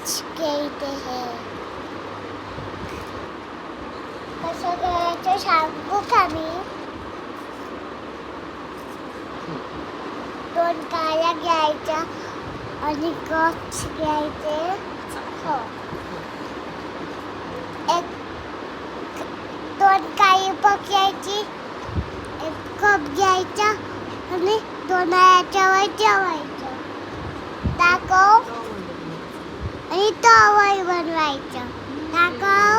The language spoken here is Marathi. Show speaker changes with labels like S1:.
S1: गच्च घ्यायचे हे कसं घ्यायचं सांगू का मी 2 काळ्या घ्यायच्या आणि गच्च घ्यायचे हो एक 2 काळी घ्यायची 1 कप घ्यायचा आणि 2 याच्यावर ठेवायचं दाखव आणि तवा बनवायचं दाखव